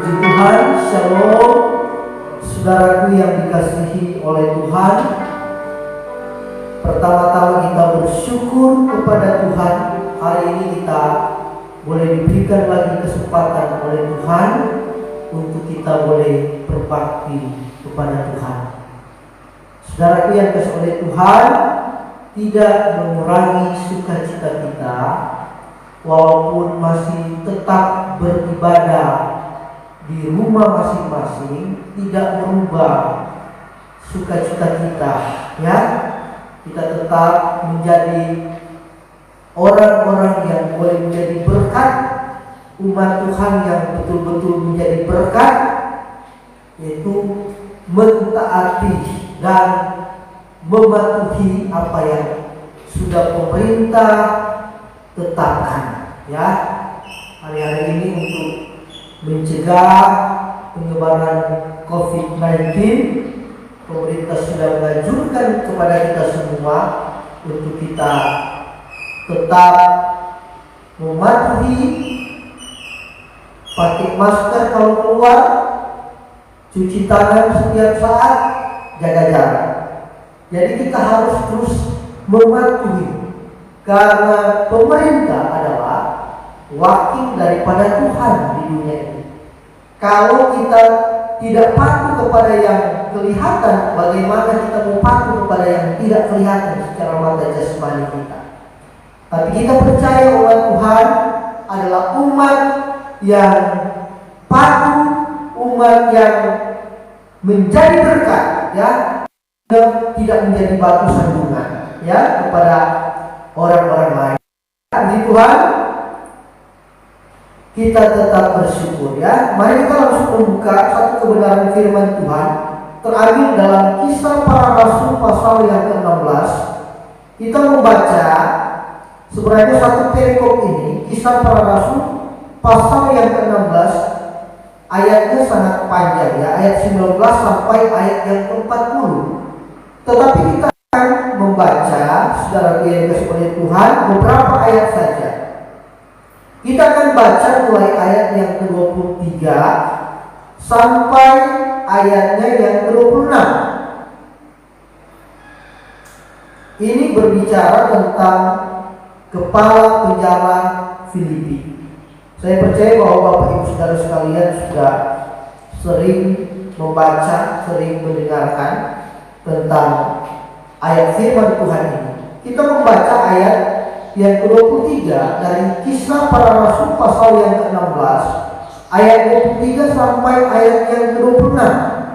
Puji Tuhan, Shalom. Saudaraku yang dikasihi oleh Tuhan, pertama-tama kita bersyukur kepada Tuhan. Hari ini kita boleh diberikan lagi kesempatan oleh Tuhan untuk kita boleh berbakti kepada Tuhan. Saudaraku yang dikasihi oleh Tuhan, tidak mengurangi sukacita kita walaupun masih tetap beribadah di rumah masing-masing, tidak merubah sukacita kita, ya. Kita tetap menjadi orang-orang yang boleh menjadi berkat, umat Tuhan yang betul-betul menjadi berkat, yaitu mentaati dan mematuhi apa yang sudah pemerintah tetapkan, ya. Hari-hari ini untuk mencegah penyebaran COVID-19, pemerintah sudah menganjurkan kepada kita semua untuk kita tetap mematuhi, pakai masker kalau keluar, cuci tangan setiap saat, jaga jarak. Jadi kita harus terus mematuhi, karena pemerintah adalah wakil daripada Tuhan di dunia ini. Kalau kita tidak patuh kepada yang kelihatan, bagaimana kita mau patuh kepada yang tidak kelihatan secara mata jasmani kita? Tapi kita percaya umat Tuhan adalah umat yang patuh, umat yang menjadi berkat, ya, dan tidak menjadi batu sandungan, ya, kepada orang-orang lain. Puji Tuhan, kita tetap bersyukur, ya. Mari kita langsung membuka satu kebenaran firman Tuhan terambil dalam Kisah Para Rasul pasal yang ke-16. Kita membaca sebenarnya satu perikop ini, Kisah Para Rasul pasal yang ke-16. Ayatnya sangat panjang, ya, ayat 19 sampai ayat yang ke-40. Tetapi kita akan membaca, saudara yang dikasihi oleh Tuhan, beberapa ayat saja. Kita akan baca mulai ayat yang ke-23 sampai ayatnya yang ke-26. Ini berbicara tentang kepala penjara Filipi. Saya percaya bahwa Bapak Ibu Saudara sekalian sudah sering membaca, sering mendengarkan tentang ayat firman Tuhan ini. Kita membaca ayat yang ke-23 dari Kisah Para Rasul pasal yang ke-16, ayat 23 sampai ayat yang ke-26.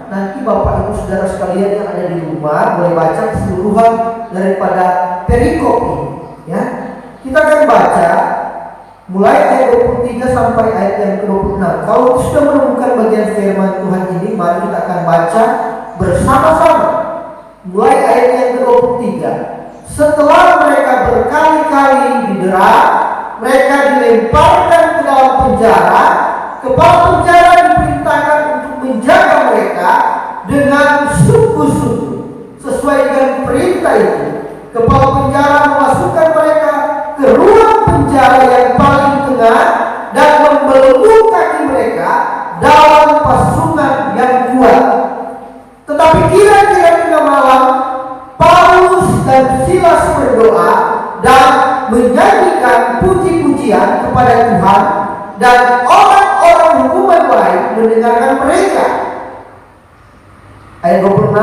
Nanti Bapak Ibu Saudara sekalian yang ada di rumah boleh baca keseluruhan daripada perikop ini, ya. Kita akan baca mulai ayat 23 sampai ayat yang ke-26. Kalau sudah menemukan bagian firman Tuhan ini, mari kita akan baca bersama-sama. Mulai ayat yang ke-23. Setelah mereka berkali-kali didera, mereka dilemparkan ke dalam penjara. Kepala penjara diperintahkan untuk menjaga mereka dengan sungguh-sungguh. Sesuai dengan perintah itu, kepala penjara memasukkan mereka ke ruang penjara yang paling tengah dan membelenggu kaki mereka dalam pasungan yang kuat. Tetapi kira-kira tengah malam, Paulus dan Silas berdoa dan menyanyikan puji-pujian kepada Tuhan, dan orang-orang hukuman lain mendengarkan mereka. Ayat 26.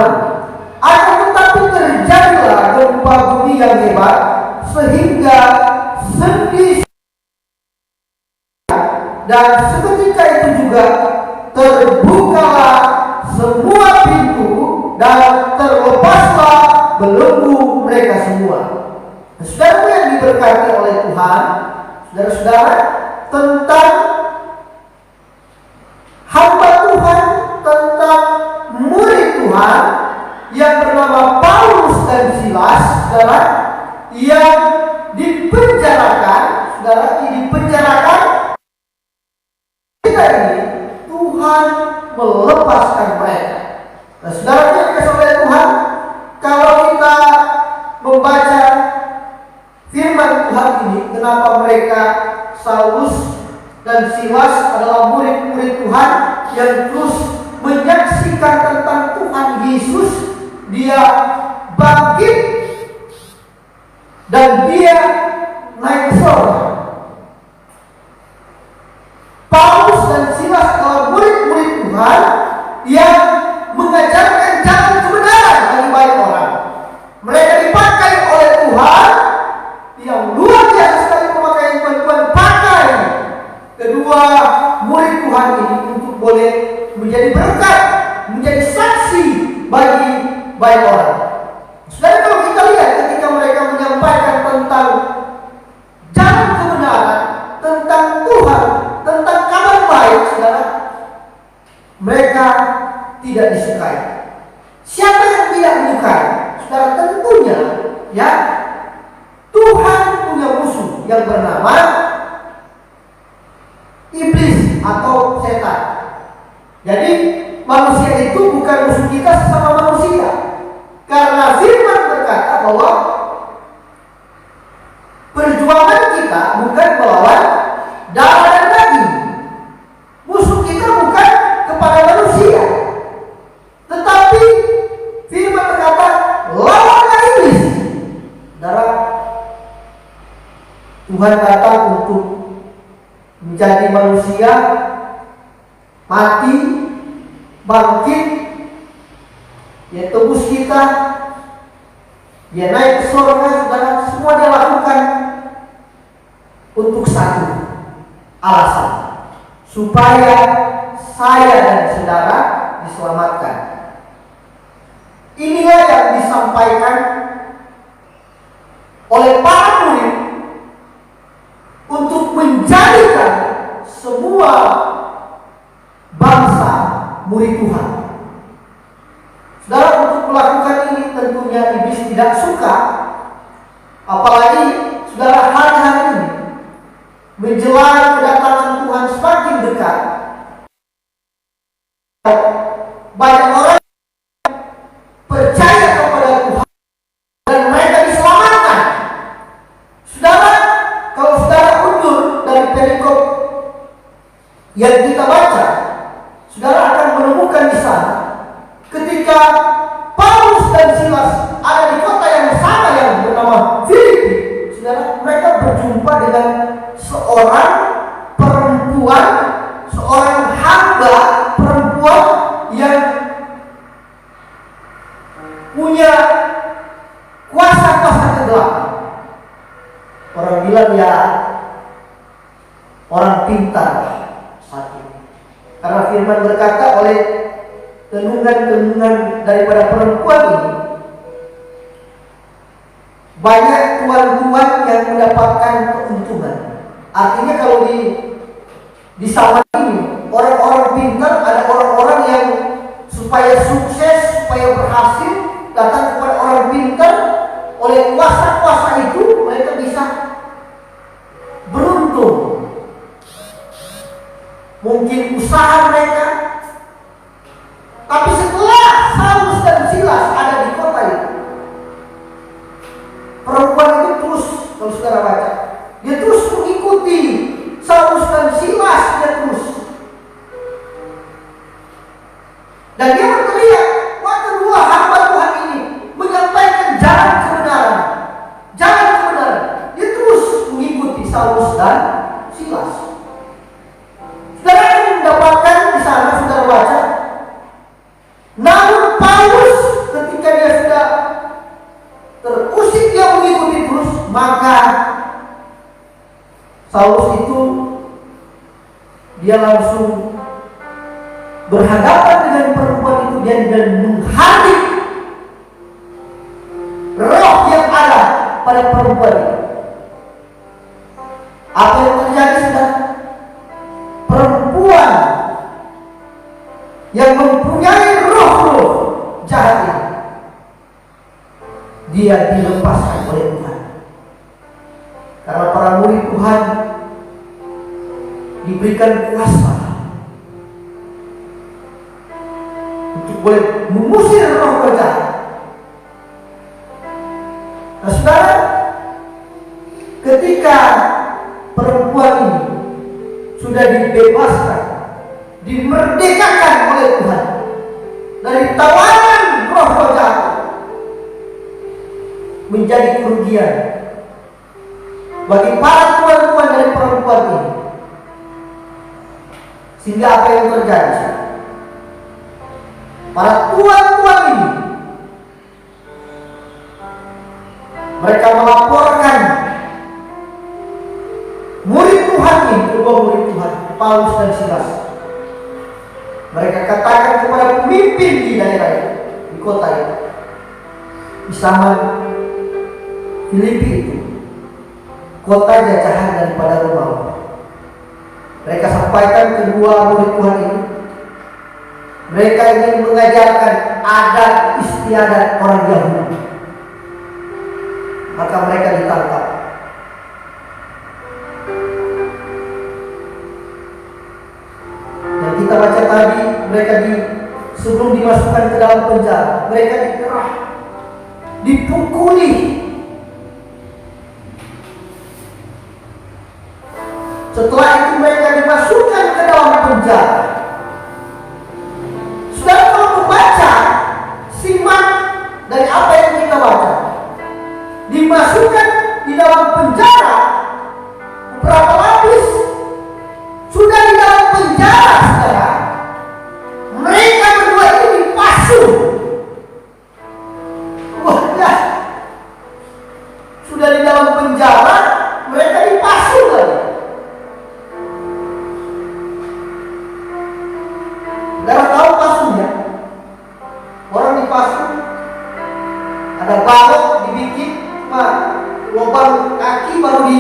Akan tetapi terjadilah gempa bumi yang hebat, sehingga sendi, dan seketika itu juga terbukalah semua pintu dan terlepaslah belenggu mereka semua. Saudara yang diberkati oleh Tuhan, saudara-saudara, tentang hamba Tuhan, tentang murid Tuhan yang bernama Paulus dan Silas, saudara, yang dipenjarakan, saudara, dipenjarakan. Kita ini Tuhan melepaskan mereka. Nah, saudara yang dikasihi oleh Tuhan, kalau kita membaca firman Tuhan ini, kenapa mereka Saulus dan Silas adalah murid-murid Tuhan yang terus menyaksikan tentang Tuhan Yesus. Dia bangkit dan dia naik ke surga. Paulus dan Silas adalah murid-murid Tuhan yang mengajarkan jalan kebenaran bagi banyak orang. Mereka dipakai oleh Tuhan yang luar biasa sekali pemakaian Tuhan pakai kedua murid Tuhan ini untuk boleh menjadi berkat, menjadi saksi bagi banyak orang. Saudara, kalau kita lihat ketika mereka menyampaikan tentang jalan kebenaran, tentang Tuhan, tentang kabar baik, saudara, mereka tidak disukai. Siapa yang tidak menyukai? Saudara, tentunya ya Tuhan punya musuh yang bernama iblis atau setan. Jadi manusia itu bukan musuh kita sesama manusia, karena firman berkata bahwa perjuangan kita bukan melawan darah dan daging. Musuh kita bukan kepada manusia, tetapi firman berkata lawanlah iblis. Saudara, Tuhan datang untuk menjadi manusia, mati, bangkit, dia tebus kita, dia naik ke surga. Saudara, semua dia lakukan untuk satu alasan, supaya saya dan saudara diselamatkan. Inilah yang disampaikan oleh para murid untuk menjadikan semua bangsa murid Tuhan. Saudara, untuk melakukan ini tentunya iblis tidak suka, apalagi saudara hari-hari ini menjelang kedatangan Tuhan semakin dekat. Banyak orang percaya kepada Tuhan dan mereka diselamatkan. Saudara, kalau saudara undur dari perikop yang kita baca, saudara akan menemukan di sana ketika Paulus dan Silas ada di kota yang sama yang bernama Filipi. Saudara, mereka berjumpa dengan seorang perempuan, seorang hamba perempuan yang punya kuasa-kuasa kegelapan. Orang bilang ya orang pintar sakit, karena firman berkata oleh tenungan-tenungan daripada perempuan ini, banyak tuan-tuan yang mendapatkan keuntungan. Artinya kalau di zaman ini orang-orang pintar, ada orang-orang yang supaya sukses, supaya berhasil datang kepada orang pintar. Oleh kuasa-kuasa itu mereka bisa beruntung. Mungkin usaha mereka. Tapi setelah Saulus dan Silas ada di kota itu, perempuan itu terus, kalau saudara baca, dia terus mengikuti Saulus dan Silas, dia terus. Dan dia berteriak, wah, kedua hamba Tuhan ini menyampaikan jalan kebenaran. Jalan kebenaran. Dia terus mengikuti Saulus dan Silas. Saudara yang mendapatkan di sana, saudara baca, namun Paulus ketika dia sudah terusik, dia mengikuti terus, maka Saulus itu dia langsung berhadapan dengan perempuan itu dan menghardik roh yang ada pada perempuan itu. Apa yang terjadi, saudara? Perempuan yang mempunyai roh-roh jahat ini, dia dilepaskan oleh Tuhan. Karena para murid Tuhan diberikan kuasa untuk boleh mengusir roh jahat. Nah, saudara, ketika perempuan ini sudah sudah dibebaskan, dimerdekakan oleh Tuhan dari tawanan roh jahat, menjadi kerugian bagi para tuan-tuan dari perempuan ini. Sehingga apa yang terjadi? Para tuan-tuan ini, mereka melaporkan murid Tuhan ini, kedua murid Tuhan, Paulus dan Silas. Mereka katakan kepada pemimpin di daerah itu, di kota itu, di zaman Filipi itu, kota jajahan daripada Romawi. Mereka sampaikan kedua murid Tuhan ini, mereka ingin mengajarkan adat istiadat orang Yahudi. Maka mereka ditangkap. Yang kita baca tadi, mereka sebelum dimasukkan ke dalam penjara, mereka dikerah, dipukuli. Setelah itu mereka dimasukkan ke dalam penjara. Saudara kalau membaca, simak dari apa yang kita baca. Dimasukkan di dalam penjara, berapa lapis? Sudah di dalam penjara, saudara. Mereka berdua itu dipasung. Wah, ya. Sudah di dalam penjara, mereka dipasung lagi. Saudara tahu pasungnya? Orang dipasung, ada balok dibikin, lubang kaki baru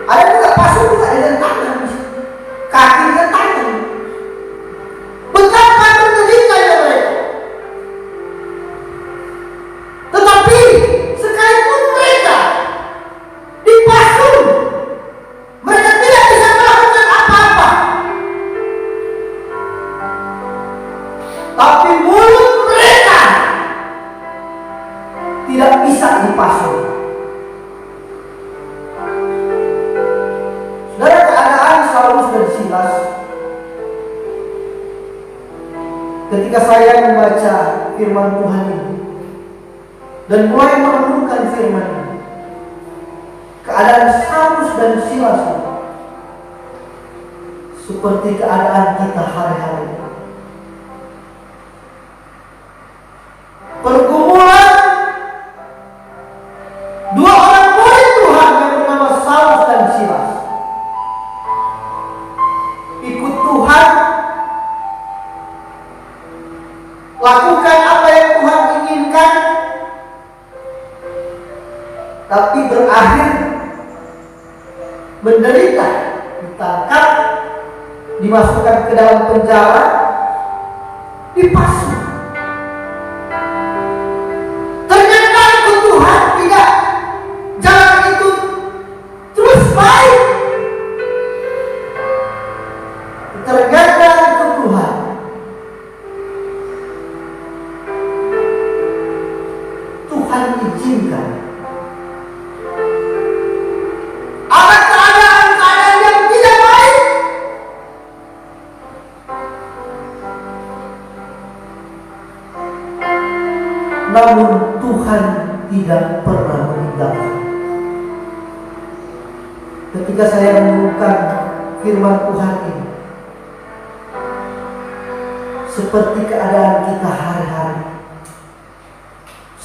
ada juga pasung juga dengan tangan, kaki dengan tangan. Betapa menderitanya mereka. Tetapi sekalipun mereka dipasung, mereka tidak bisa melakukan apa-apa. Tapi mulut mereka tidak bisa dipasung. Saudara, keadaan Saulus dan Silas ketika saya membaca firman Tuhan ini dan mulai merenungkan firman ini, keadaan Saulus dan Silas ini seperti keadaan kita hari-hari. Pergumulan dua orang murid Tuhan yang bernama Saulus dan Silas. Ikut Tuhan, lakukan apa yang Tuhan inginkan, tapi berakhir menderita, ditangkap, dimasukkan ke dalam penjara, dipasung. Ternyata ikut Tuhan tidak, jalan itu terus baik. Ternyata ikut Tuhan izinkan ada keadaan-keadaan yang tidak baik. Namun Tuhan tidak pernah meninggalkan. Ketika saya menemukan firman Tuhan ini, seperti keadaan kita hari-hari,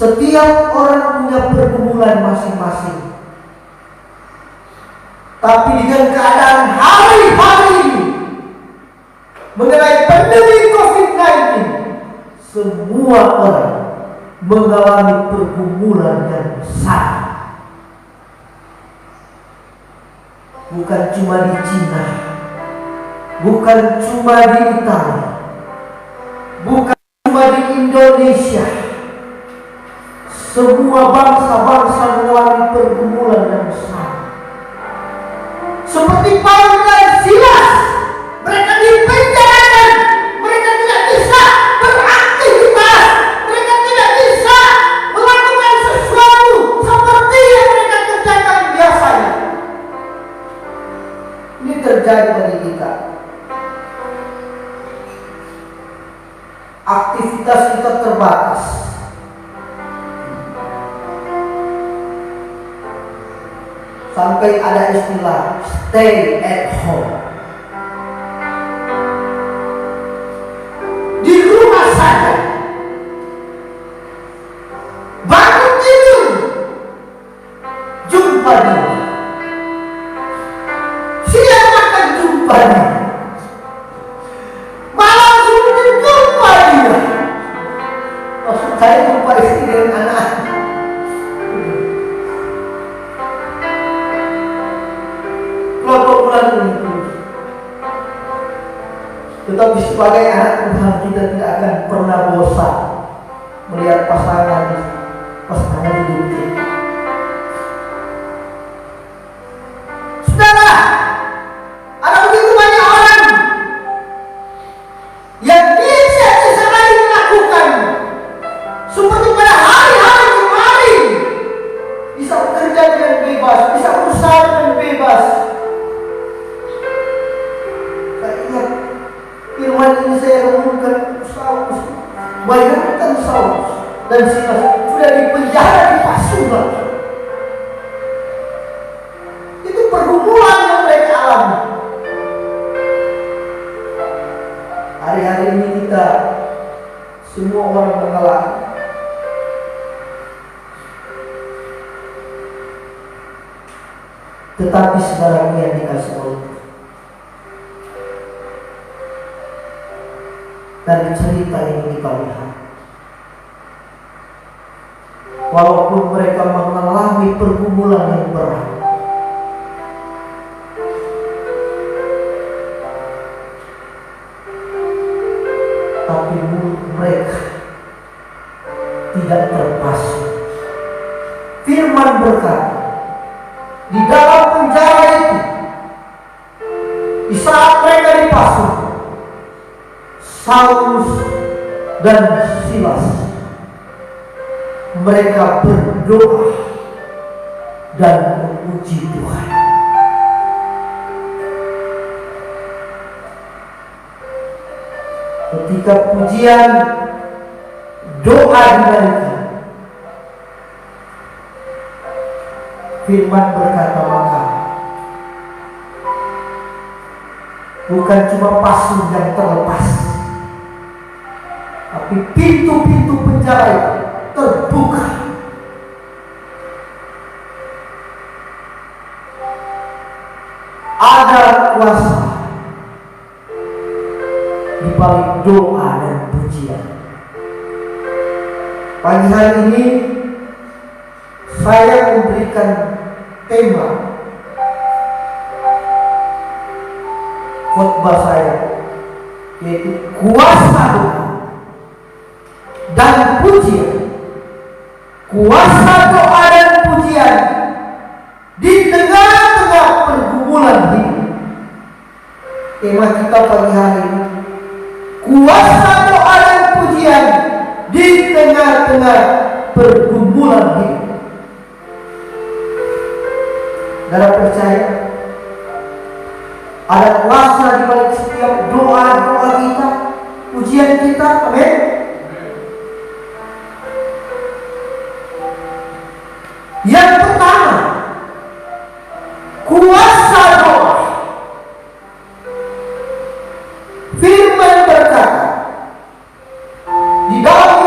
setiap orang punya pergumulan masing-masing. Tapi dengan keadaan hari-hari ini mengenai pandemi COVID-19, semua orang mengalami pergumulan yang besar. Bukan cuma di Cina, bukan cuma di Italia, bukan cuma di Indonesia. Semua bangsa-bangsa mengalami pergumulan yang besar. Seperti Paulus dan Silas, mereka dipenjarakan, mereka tidak bisa beraktivitas, mereka tidak bisa melakukan sesuatu seperti yang mereka kerjakan biasanya. Ini terbatas. Sampai ada istilah stay at home. Di rumah saja. Bangun tidur, jumpa dia. Siang makan, jumpa dia. Malam sudah jumpa dia. Maksud saya jumpa istri dan anak. Berapa bulan itu? Tetapi sebagai anak Tuhan kita tidak akan pernah bosan melihat pasangan hidup kita. Saudara, ada begitu banyak orang yang bisa sekali melakukan seperti pada hari-hari kemarin, bisa bekerja dengan bebas, bisa berusaha dengan bebas. Saya ingat firman ini saya renungkan, Saulus, bayangkan Saulus dan Silas sudah dipenjara di pasungan. Itu pergumulan yang mereka alami. Hari-hari ini kita semua orang mengalami. Tetapi saudara yang dikasih Allah, dari cerita ini kita lihat, walaupun mereka mengalami pergumulan yang berat, tapi mulut mereka tidak terpasung. Firman berkata, di dalam penjara itu, di saat mereka dipasung, Saulus dan Silas, mereka berdoa dan memuji Tuhan. Ketika pujian doa diberikan, firman berkata, maka bukan cuma pasung yang terlepas, tapi pintu-pintu penjara terbuka. Ada kuasa di balik doa dan pujian. Pagi hari ini saya memberikan tema khotbah saya, yaitu kuasa doa dan pujian. Kuasa doa dan pujian di tengah-tengah pergumulan hidup. Tema kita pagi hari ini, kuasa doa dan pujian di tengah-tengah pergumulan hidup. Saudara percaya ada kuasa di balik setiap doa-doa kita, pujian kita, amin. Yang pertama, kuasa doa. Firman berkata di dalam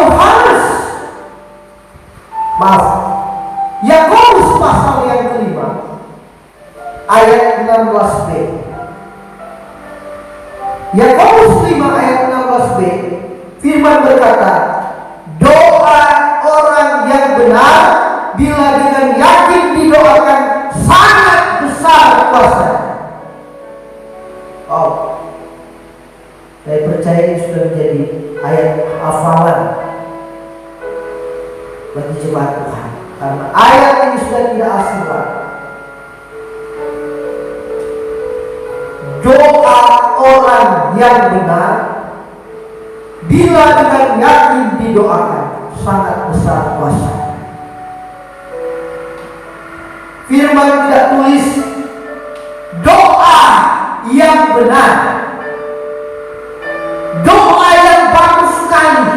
Yakobus pasal yang kelima ayat 16b. Yakobus 5 ayat 16b, firman berkata, doa orang yang benar bila dengan yakin didoakan sangat besar kuasa. Oh, saya percaya ini sudah menjadi ayat hafalan bagi jemaat Tuhan, karena ayat ini sudah tidak asing lagi. Doa orang yang benar bila dengan yakin didoakan sangat besar kuasa. Firman tidak tulis doa yang benar, doa yang bagus sekali,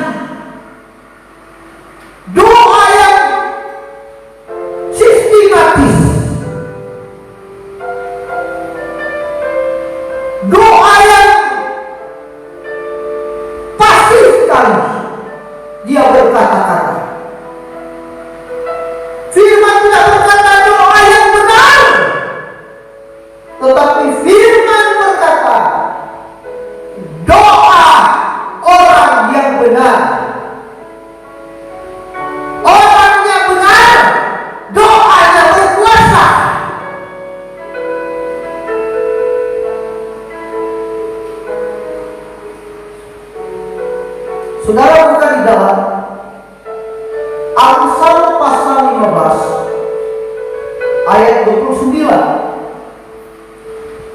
ayat 29.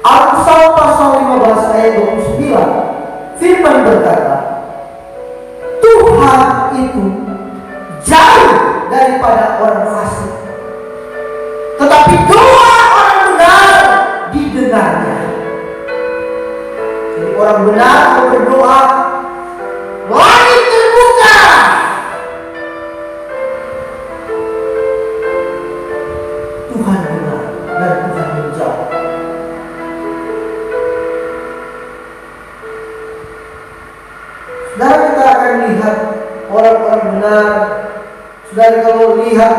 Amsal pasal 15 ayat 29. Firman berkata, Tuhan itu jauh daripada orang fasik, tetapi doa orang benar didengarnya. Jadi orang benar berdoa, langit terbuka, Tuhan benar dan Tuhan menjawab. Saudara, kita akan lihat orang-orang benar. Saudara, kalau lihat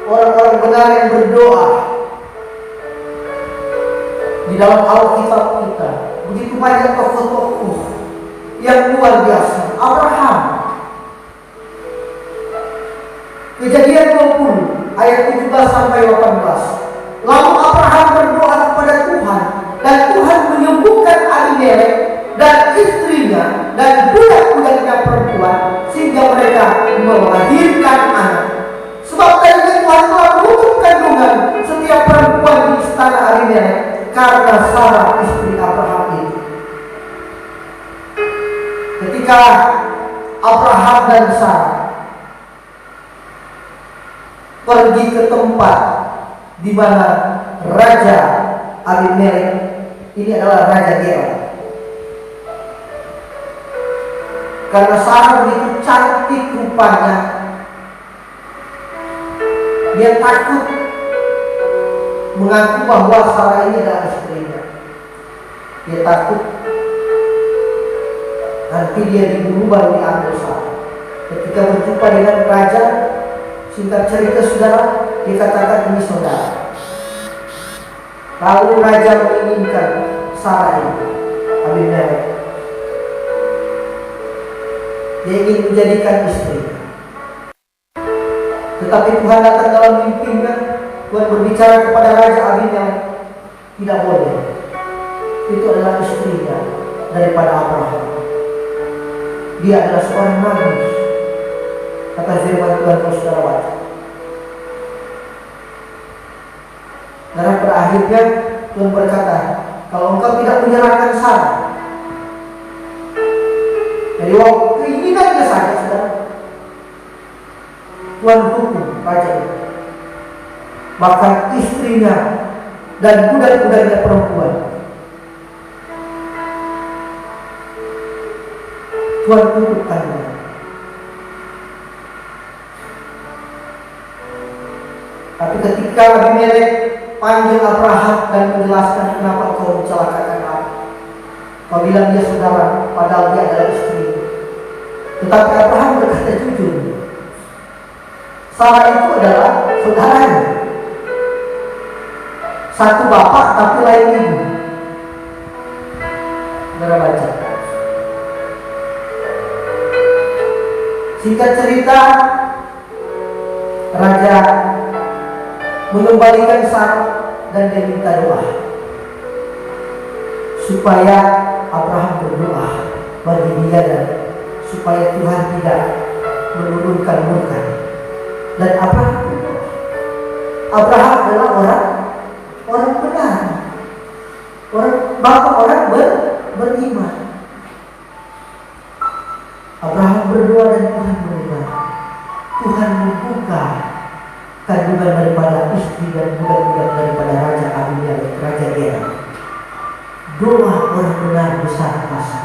orang-orang benar yang berdoa di dalam Alkitab kita, begitu banyak tokoh-tokoh yang luar biasa. Abraham, Kejadian 20 ayat 17 sampai 18. Lalu Abraham berdoa kepada Tuhan, dan Tuhan menyembuhkan Abimelek dan istrinya dan budak-budaknya perempuan, sehingga mereka melahirkan anak. Sebab tadinya Tuhan telah menutup kandungan setiap perempuan di istana Abimelek karena Sarah istri Abraham itu. Ketika Abraham dan Sarah pergi ke tempat di mana Raja Abimelek, ini adalah Raja Gerar. Karena Sarah begitu cantik rupanya, dia takut mengaku bahwa Sarah ini adalah istrinya. Dia takut nanti dia dibunuh baru diambil Sarah. Ketika berjumpa dengan raja, singkat cerita saudara, dia katakan ini saudara. Lalu raja menginginkan Sarah ini, Abimelek. Dia ingin menjadikan istrinya. Tetapi Tuhan datang dalam mimpinya. Tuhan berbicara kepada Raja Abimelek, tidak boleh. Itu adalah istrinya daripada Abraham. Dia adalah seorang nabi. Kata firman Tuhan, kalau saudara baca. Dan pada akhirnya Tuhan berkata, kalau engkau tidak menyerahkan Sarah, jadi waktu keinginannya saja, saudara, Tuhan hukum raja itu. Bahkan istrinya dan budak-budaknya perempuan, Tuhan tutup kandungan. Tapi ketika Abimelek panggil Abraham dan menjelaskan kenapa kau mencelakakan aku, kau bilang dia saudara, padahal dia adalah istri. Tetapi Abraham berkata jujur, Sarah itu adalah saudaranya, satu bapak tapi lain ibu. Saudara baca. Singkat cerita, raja mengembalikan Sarah dan dia minta doa supaya Abraham berdoa bagi dia dan supaya Tuhan tidak menurunkan murka. Dan Abraham adalah orang benar, bapak orang beriman. Abraham berdoa dan Tuhan beriman. Tuhan membuka kandungan daripada istri dan budak-budak daripada Raja Abimelek, Raja Gerar. Doa orang benar besar kuasa.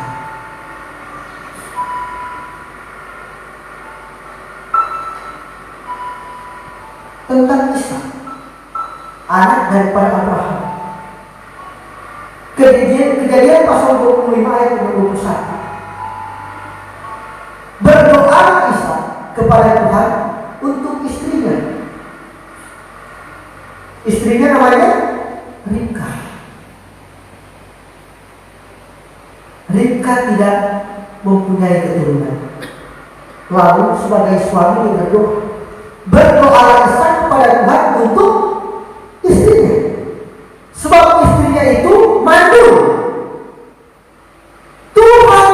Tentang Ishak, anak daripada Abraham. Kejadian pasal 25 ayat 21. Berdoa Ishak kepada Tuhan untuk istrinya. Istrinya namanya Ribka. Ribka tidak mempunyai keturunan. Lalu sebagai suami berdoa Ishak kepada Tuhan untuk istrinya. Sebab istrinya itu mandul. Tuhan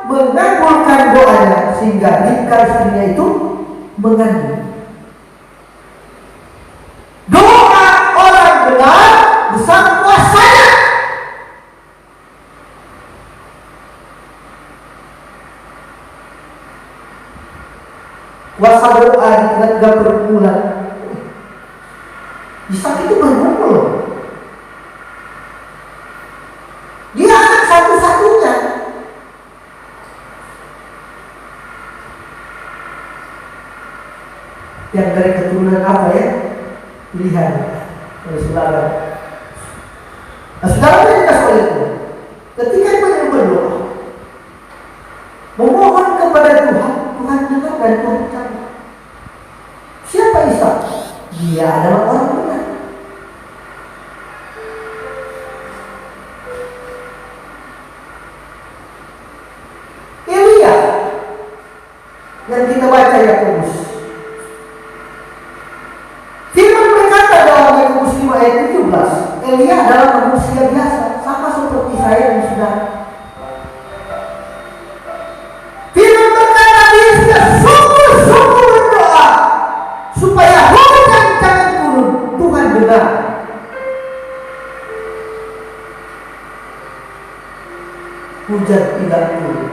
mengabulkan doanya sehingga Ribka istrinya itu mengandung. Doa orang Kuasa doa di tengah pergumulan. Ishak itu bergumul. Dia anak satu-satunya. Yang dari keturunan apa ya? Pilihan. Oleh saudara. Nah, saudara dikasih oleh Tuhan. Ketika dia berdoa, memohon kepada Tuhan, Tuhan dengar dan Tuhan percaya. Siapa Ishak? Dia adalah orang benar. Elia yang kita baca Yakobus. Firman berkata dalam Yakobus 5 ayat 17, Elia adalah manusia biasa, sama seperti saya dan saudara. Firman berkata dia sudah sungguh-sungguh berdoa supaya hujan jangan turun. Tuhan dengar. Hujan tidak turun.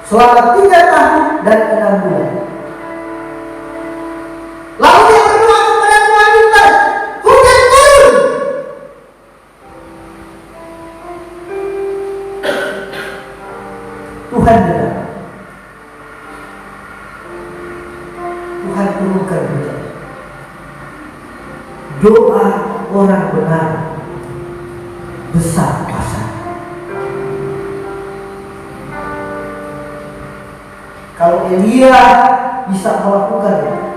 Selama 3 tahun dan 6 bulan. Lalu dia berdoa kepada Tuhan, minta hujan turun. Tuhan dengar. Tuhan turunkan hujan. Doa orang benar besar kuasa. Kalau Elia bisa melakukannya,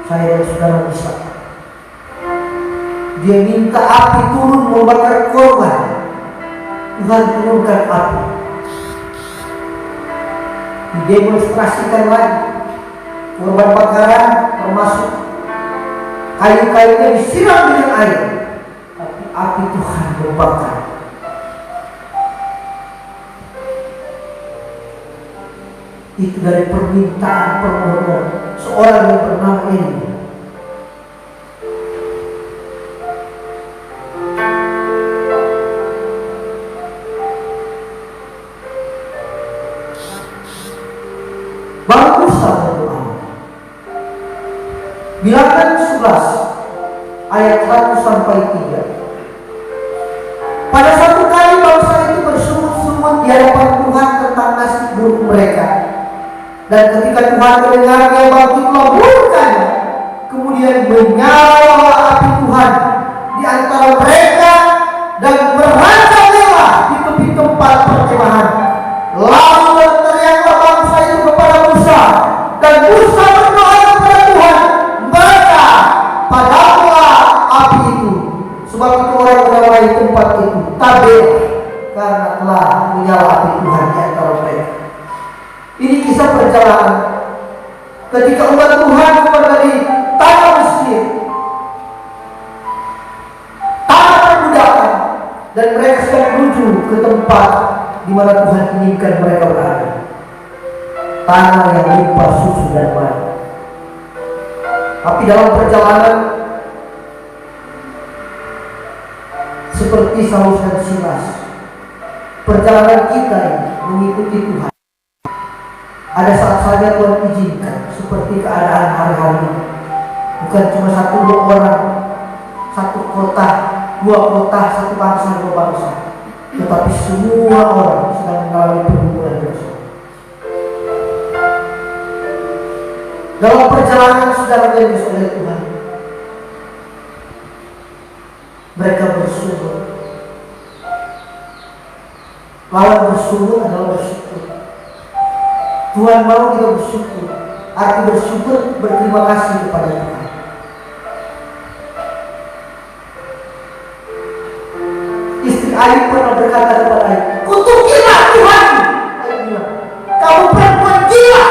saya dan saudara bisa. Dia minta api turun membakar korban. Tuhan turunkan api. Didemonstrasikan lagi. Korban bakaran termasuk kayu-kayunya disiram dengan air. Tapi api Tuhan membakar. Itu dari permintaan permohonan seorang yang bernama Elia. Baru Musa berdoa. Bilangan 11 ayat 1 sampai 3. Pada satu kali bangsa itu bersungut-sungut di hadapan Tuhan tentang nasib buruk mereka. Dan ketika Tuhan mendengarnya, bangkitlah murkanya. Kemudian menyala api Tuhan di antara mereka dan merajalela di tepi tempat perkemahan. Lalu berteriaklah bangsa itu kepada Musa, dan Musa berdoa kepada Tuhan, maka padamlah api itu. Sebab itu orang menamai tempat itu Tabel, karena telah menyala api Tuhan di antara mereka. Ini kisah perjalanan ketika umat Tuhan keluar dari tanah Mesir, tanah perbudakan, dan mereka sedang menuju ke tempat di mana Tuhan inginkan mereka berada. Tanah yang limpah susu dan madu. Tapi dalam perjalanan seperti Saulus dan Silas, perjalanan kita mengikuti Tuhan. Ada saat-saatnya Tuhan izinkan seperti keadaan hari-hari ini. Bukan cuma 1-2 orang, 1 kota, 2 kota, 1 bangsa, 2 bangsa, tetapi semua orang sedang mengalami pergumulan dosa. Dalam perjalanan saudara yang oleh Tuhan, mereka bersyukur. Lawan bersyukur adalah bersyukur. Tuhan mau kita bersyukur. Arti bersyukur berterima kasih kepada Tuhan. Istri Ayub pernah berkata kepada Ayub, "Kutukilah Tuhan." Ayub bilang, "Kamu perempuan gila,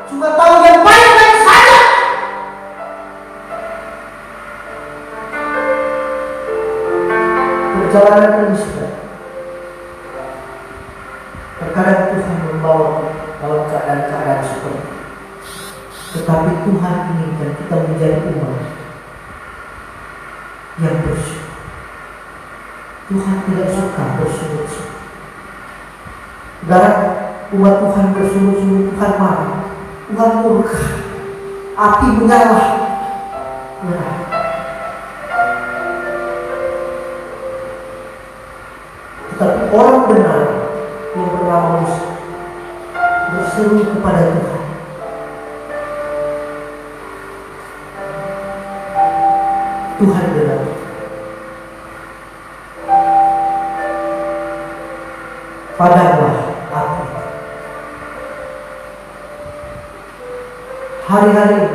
cuma tahu yang baik-baik saja." Perjalanan ini sudah. Terkadang Tuhan membawa dalam keadaan-keadaan seperti itu. Tetapi Tuhan inginkan kita menjadi umat yang bersyukur. Tuhan tidak suka bersyukur. Saudara, Umat Tuhan bersungut-sungut, Tuhan marah, Tuhan murka, api menyala. Tetapi orang benar yang bernama Musa berseru kepada Tuhan. Tuhan benar. Padamlah api. Hari-hari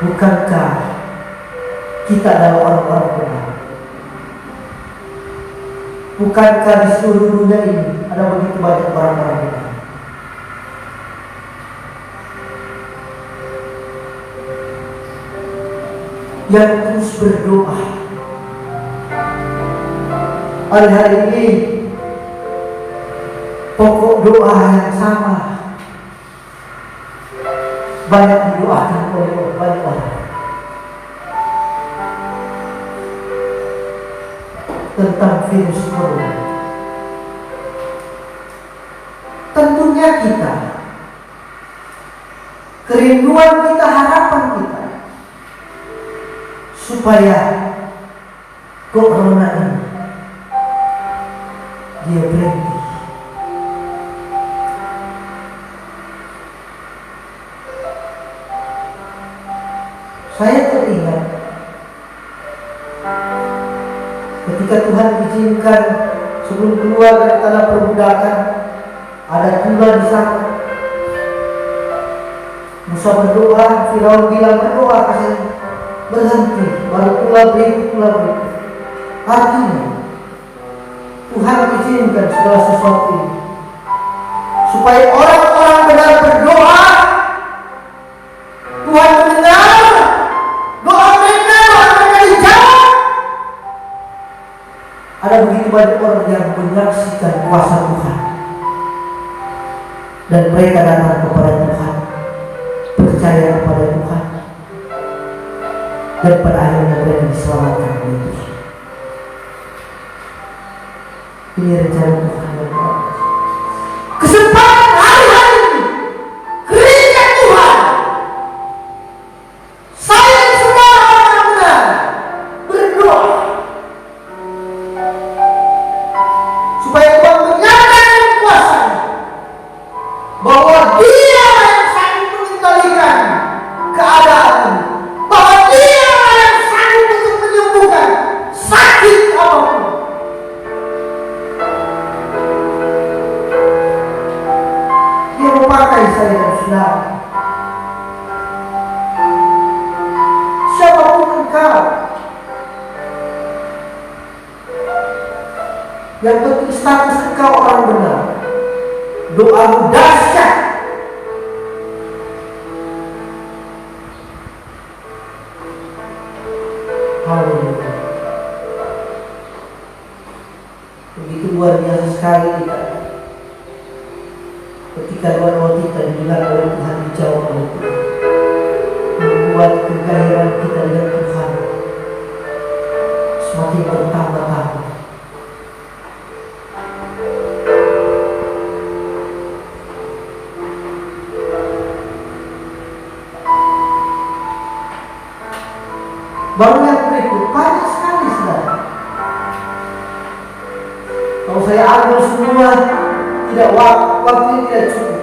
bukankah kita adalah orang-orang benar? Bukankah di seluruh dunia ini ada begitu banyak orang-orang benar? Yang terus berdoa. Hari-hari ini pokok doa yang sama banyak didoakan oleh banyak orang tentang virus corona. Tentunya kita, kerinduan kita, harapan kita supaya corona ini dia berhenti. Saya teringat ketika Tuhan izinkan sebelum keluar dari tanah perbudakan, ada tulah di sana. Musa berdoa, Firaun bilang berdoa, kasih berhenti, baru tulah berikut. Artinya Tuhan izinkan segala sesuatu ini supaya orang-orang benar berdoa, Tuhan mendengar doa mereka dijawab. Ada begitu banyak orang yang menyaksikan kuasa Tuhan dan mereka datang kepada Tuhan, percaya kepada Tuhan, dan pada akhirnya mereka diselamatkan oleh Tuhan. Ini rencana Tuhan yang baik. Kesempatan hari-hari ini, gereja Tuhan, saya semua orang benar berdoa supaya Tuhan menyatakan kuasa-Nya bahwa Dia yang sanggup mengendalikan keadaan ini, bahwa Dia yang sanggup untuk menyembuhkan sakit apapun. Dia memakai saya dan saudara. Siapapun engkau, yang penting status engkau orang benar, doamu dahsyat. Haleluya. Begitu luar biasa sekali kita ketika doa-doa kita didengar oleh Tuhan, dijawab oleh Tuhan, membuat kegairan kita dengan Tuhan semakin bertambah-tambah. Baru yang berikut, banyak sekali saudara. Kalau saya ambil semua, tidak waktunya tidak cukup.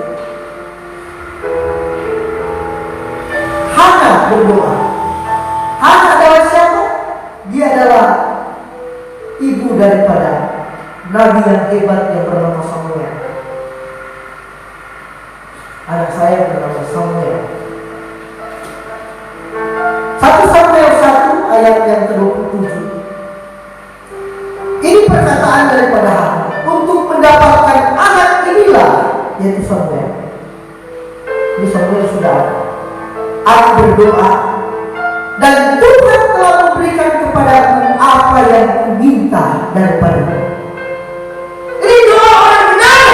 Hana berdoa. Hana adalah siapa? Dia adalah ibu daripada nabi yang hebat yang bernama Samuel. Anak saya bernama Samuel. 1 Samuel 1 ayat yang ke-27. Ini perkataan daripada Hana. Untuk mendapatkan anak inilah, yaitu Samuel. Ini Samuel sudah ada. Aku berdoa dan Tuhan telah memberikan kepadaku apa yang kuminta daripada-Mu. Ini doa orang benar.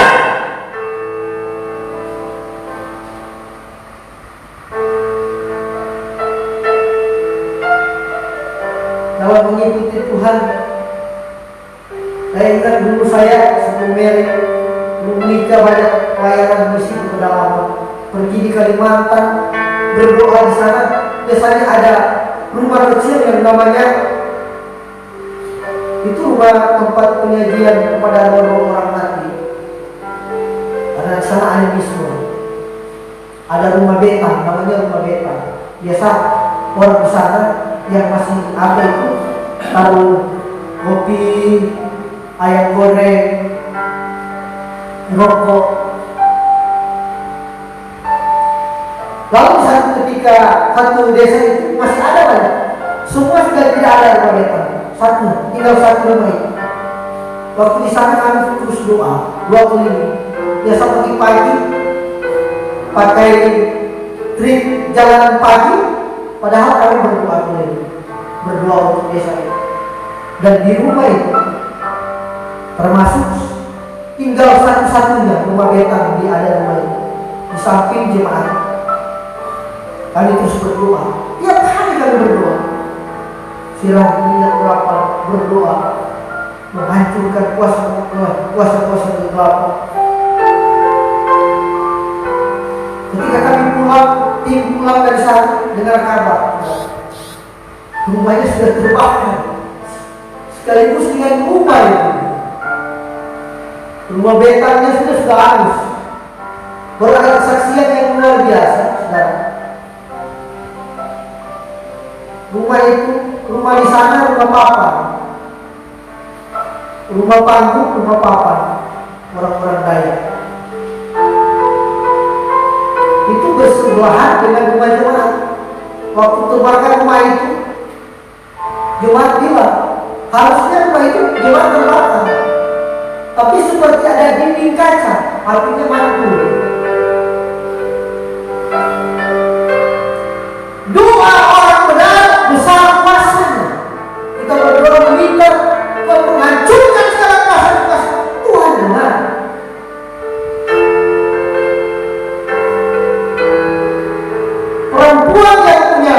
Dalam mengikuti Tuhan, saya dulu saya sebelum menikah banyak pelayanan misi ke pedalaman, pergi di Kalimantan, berdoa di sana. Biasanya ada rumah kecil yang namanya itu rumah tempat penyajian kepada orang mati. Karena di sana animisme. Ada rumah betang, namanya rumah betang. Biasa orang di sana yang masih ada itu taruh kopi, ayam goreng, rokok. Lalu satu ketika satu desa itu masih ada banyak, semua sudah tidak ada rumah betang. Tinggal satu rumah itu. Waktu di sana kami terus doa keliling. Biasa pagi-pagi pakai trik jalanan pagi, padahal kami berdoa keliling, berdoa untuk desa itu. Dan di rumah itu termasuk tinggal satu-satunya rumah betang di ada rumah itu di samping jemaat. Kami terus berdoa, tiap hari kami berdoa. Sirah minyak berapa berdoa, menghancurkan kuasa kegelapan. Ketika kami pulang dari sana, dengar kabar rumahnya sudah terbakar, sekaligus dengan rumah itu. Rumah betangnya sudah hangus. Berada kesaksian yang luar biasa, saudara. Rumah itu, rumah di sana rumah papan, rumah panggung, rumah papan orang-orang Dayak. Itu bersebelahan dengan rumah jemaat. Waktu terbakar rumah itu, jemaat bilang harusnya rumah itu jemaat terbakar, tapi seperti ada dinding kaca, artinya mantul. Doa orang benar besar kuasanya. Kita berdoa meminta Tuhan menghancurkan segala kuasa. Tuhan benar. Perempuan yang punya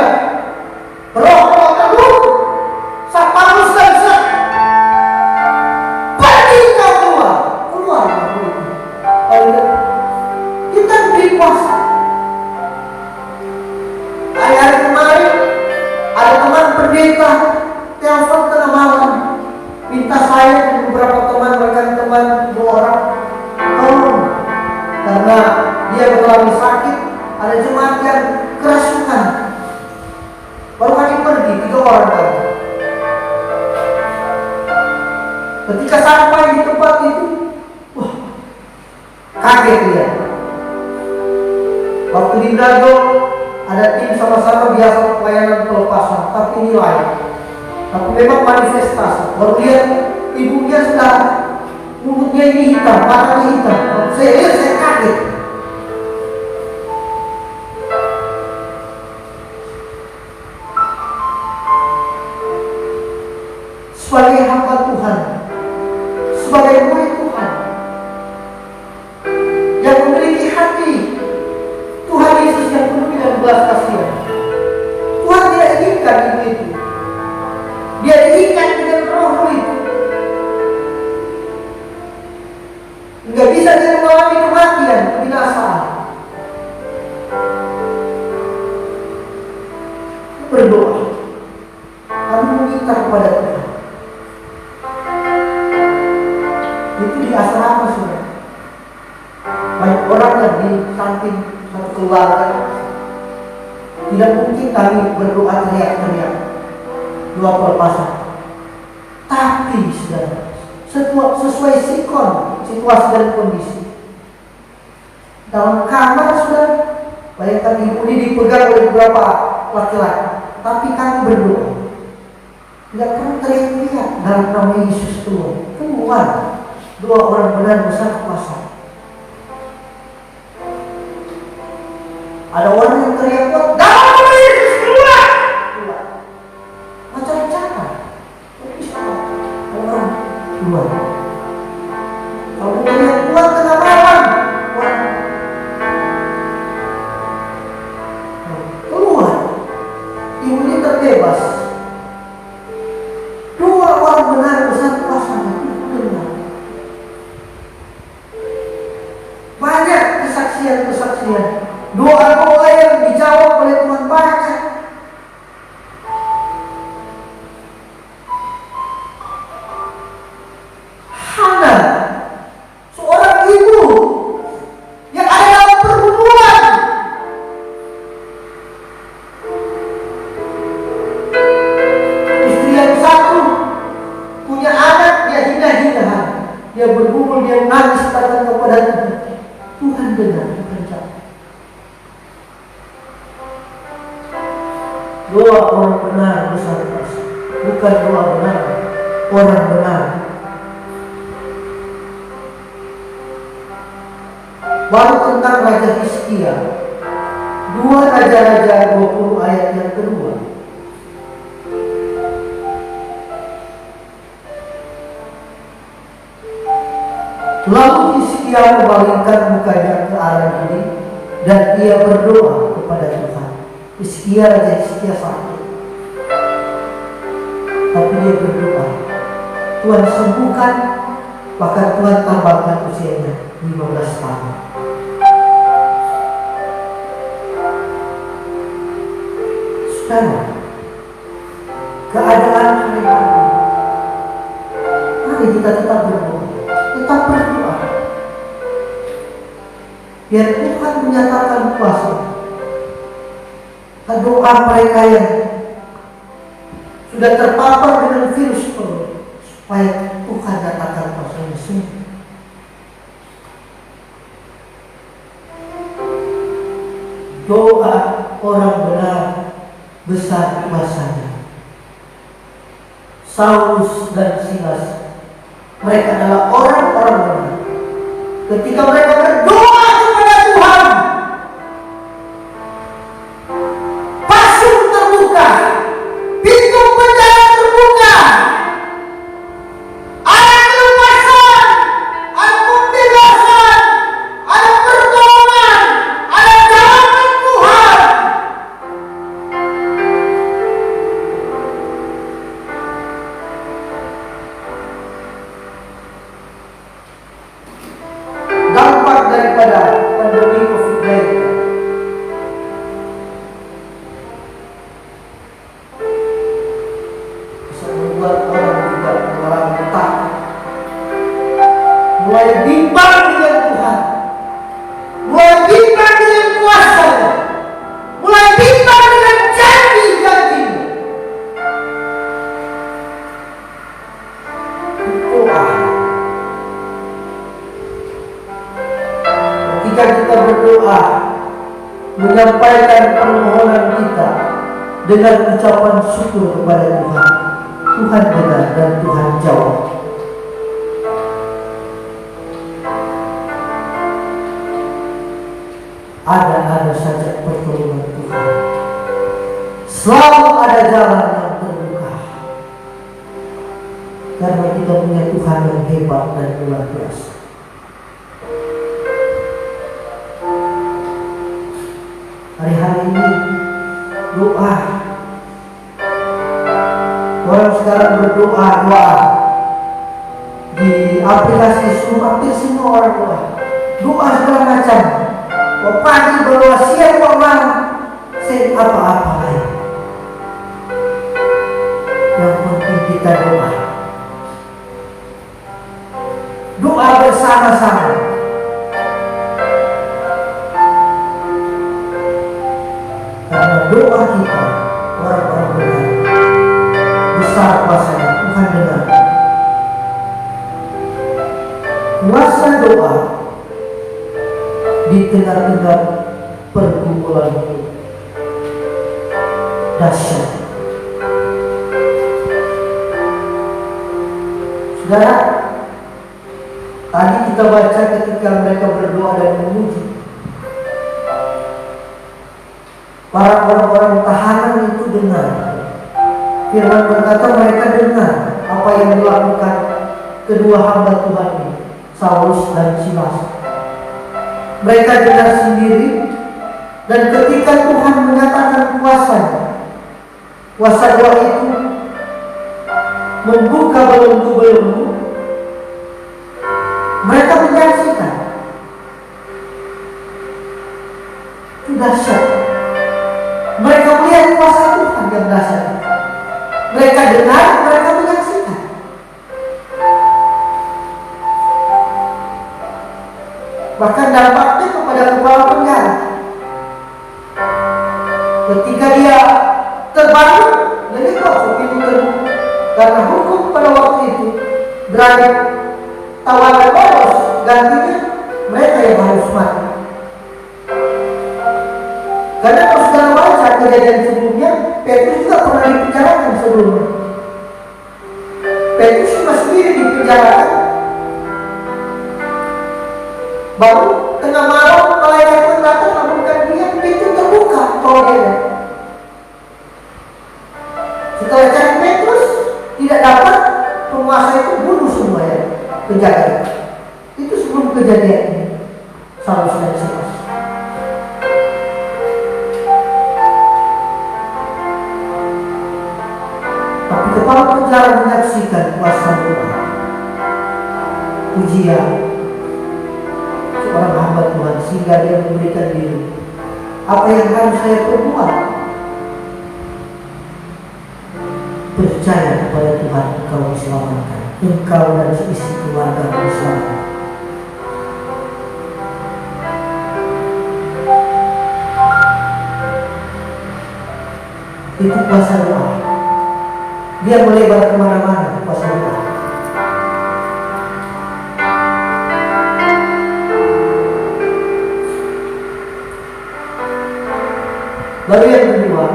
roh terluka, Sapaulus dan Silas, pergi kau keluar kita beri kuasa. Hari kemarin ada teman pendeta telepon tengah malam, minta saya dan beberapa rekan teman 2 orang tolong, karena dia mengalami sakit. Ada jemaat yang kerasukan. Baru kami pergi 3 orang tadi. Ketika sampai di tempat itu, wah, kaget dia. Waktu di Dago ada tim sama-sama biasa pelayanan pelepasan, tapi ini lain. Tapi memang manifestasi. Baru lihat ibunya sudah mulutnya ini hitam, matanya hitam. Saya lihat, saya kaget. Sebagai hamba Tuhan, sebagai murid Tuhan yang memiliki hati Tuhan Yesus yang penuh dengan belas kasihan, Tuhan tidak inginkan ibu itu. Dia diikat dengan roh itu. Enggak bisa dia mengalami kematian, kebinasaan. Berdoa, kami meminta kepada Tuhan. Itu di asrama sudah banyak orang yang di samping satu keluarga. Tidak mungkin kami berdoa teriak-teriak doa pelepasan. Tapi sesuai situasi dan kondisi. Dalam kamar sudah bayangkan ibu ini dipegang oleh beberapa laki-laki, tapi kami berdoa. Tidak perlu teriak-teriak dalam nama Yesus Tuhan. Keluar 2 orang benar besar kuasa. Ada orang yang teriak kuat, dalam nama Yesus keluar. Macam cara, tapi salah orang keluar. Kalau teriak kuat tengah malam, keluar. Ibu ini terbebas. 2 orang benar besar kuasa. kasihan. Doa-doa yang dijawab oleh Tuhan banyak. Hana, seorang ibu yang ada dalam pergumulan. Istri yang satu punya anak, dia hina-hinahan, dia bergumul, dia menangis datang kepada Tuhan. Tuhan dengar, Tuhan jawab. Doa orang benar besar kuasa, bukan doa benar orang benar. Baru tentang Raja Hizkia, 2 Raja-Raja 20 ayat yang kedua. Lalu Hizkia memalingkan mukanya ke arah diri dan ia berdoa kepada Tuhan. Raja Hizkia sakit, tapi dia berdoa, Tuhan sembuhkan, bahkan Tuhan tambahkan usianya 15 tahun. Saudara, keadaan hari ini, mari kita tetap berdoa, tetap berdoa, biar Tuhan menyatakan kuasa. Doa mereka yang sudah terpapar dengan virus corona, supaya Tuhan nyatakan kuasanya sembuh. Doa orang benar besar kuasanya. Saulus dan Silas, mereka adalah orang-orang benar. Ketika mereka berdoa kepada Tuhan, pasung terbuka, pintu penjara terbuka, ada kelupasan, ada pembebasan, ada pertolongan, ada jalan Tuhan. Dampak daripada pandemi COVID-19 bisa membuat orang juga mengalami takut, mulai bimbang dengan Tuhan, mulai bimbang dengan kuasa-Nya, mulai bimbang dengan janji-janji-Nya. Doa. Ketika kita berdoa, menyampaikan permohonan kita dengan ucapan syukur kepada Tuhan, Tuhan dengar dan Tuhan jawab. Ada saja pertolongan Tuhan. Selalu ada jalan yang terbuka. Karena kita punya Tuhan yang hebat dan luar biasa. Hari-hari ini doa. Orang sekarang berdoa di aplikasi Zoom, hampir semua orang doa segala macam. Pagi berdoa, siang malam, saya apa-apa lain. Yang penting kita doa. Doa bersama-sama. Karena doa kita, orang-orang benar, besar kuasanya, Tuhan dengar. Kuasa doa di tengah-tengah pergumulan dahsyat. Saudara, tadi kita baca ketika mereka berdoa dan memuji, para orang-orang tahanan itu dengar. Firman berkata mereka dengar apa yang dilakukan kedua hamba Tuhan ini, Saulus dan Silas. Mereka dengar sendiri, dan ketika Tuhan menyatakan kuasa-Nya, kuasa doa itu membuka belenggu-belenggu, mereka menyaksikan Itu dahsyat. Mereka melihat kuasa Tuhan yang dahsyat. Mereka dengar, mereka menyaksikan. Bahkan dampaknya kepada kepala penjara. Ketika dia terbangun, jadi kok pintu terbuka. Karena hukum pada waktu itu berani tawanan lolos, gantinya mereka yang harus mati. Karena kalau sudah baca kejadian sebelumnya, Petrus juga pernah dipenjarakan sebelumnya. Petrus juga sendiri dipenjarakan. Baru tengah malam malaikat Tuhan datang membuka dia, pintu terbuka kalau dia. Setelah cari Petrus tidak dapat, penguasa itu bunuh semua ya penjaga. Itu sebelum kejadian ini. Saulus dan Silas. Tapi kepala penjara menyaksikan kuasa Tuhan. Ujian seorang hamba Tuhan sehingga dia memberikan diri. Apa yang harus saya perbuat? Percaya kepada Tuhan, engkau diselamatkan. Engkau dan isi keluarga diselamatkan. Itu kuasa doa. Dia melebar kemana-mana kuasa doa. Lalu yang kedua,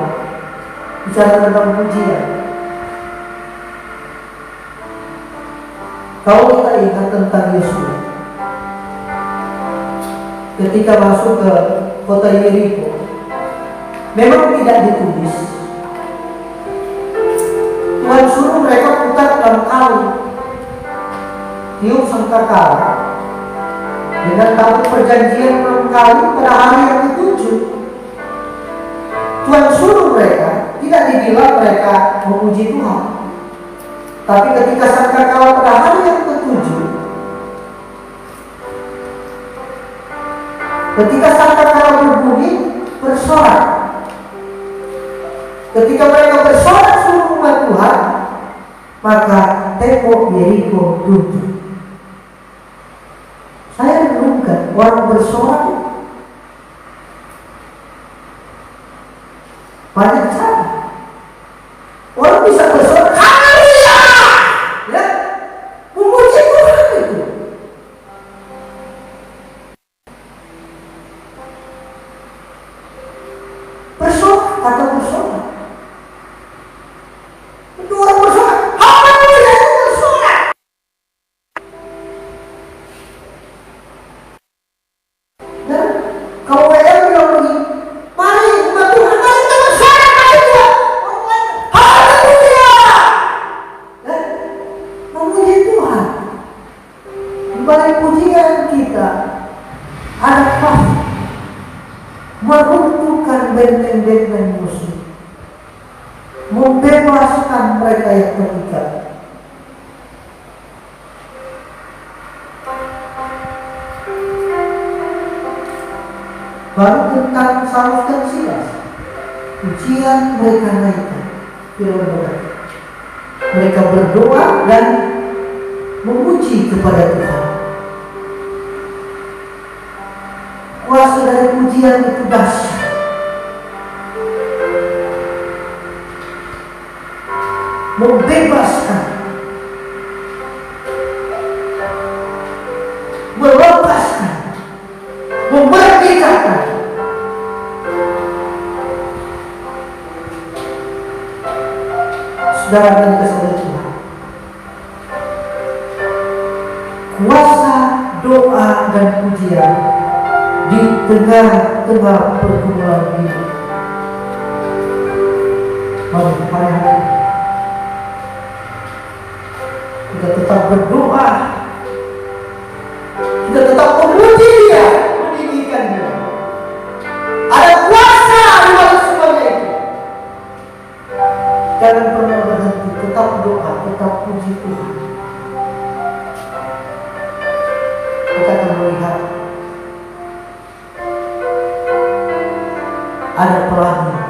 bicara tentang pujian. Kalau kita ingat tentang Yesus ketika masuk ke kota Yeriko, memang tidak ditulis. Tuhan suruh mereka putar 6 kali, tiup sangkakala dengan tabut perjanjian 6 kali pada hari yang ketujuh. Tuhan suruh mereka, tidak dibilang mereka memuji Tuhan. Tapi ketika sangkakala pada hari yang ketujuh, ketika sangkakala berbunyi, bersorak. Ketika mereka bersorak seluruh umat Tuhan, maka tembok Yeriko runtuh. Saya renungkan orang bersorak banyak cara. Orang bisa bersorak, haleluya, ya, memuji Tuhan itu. Bersorak atau bersorak. Itu orang bersorak, haleluya, itu bersorak. Dan kalau WL bilang begini, mari umat Tuhan, mari kita bersorak pada Tuhan. Haleluya, ya, memuji Tuhan. Di balik pujian kita ada kuasa meruntuhkan benteng-benteng musuh, membebaskan mereka yang terikat. Baru tentang Saulus dan Silas, ujian mereka naikkan firman Tuhan. Mereka berdoa dan memuji kepada Tuhan. Kuasa dari pujian itu dahsyat. Membebaskan, melepaskan, memerdekakan. Saudara dan saudara Tuhan, kuasa doa dan pujian di tengah-tengah pergumulan hidup. Mari hari ini kita tetap berdoa, kita tetap memuji Dia, meninggikan Dia. Ada kuasa di balik semuanya itu. Jangan pernah berhenti, tetap doa, tetap puji Tuhan. Kita akan melihat ada pelangi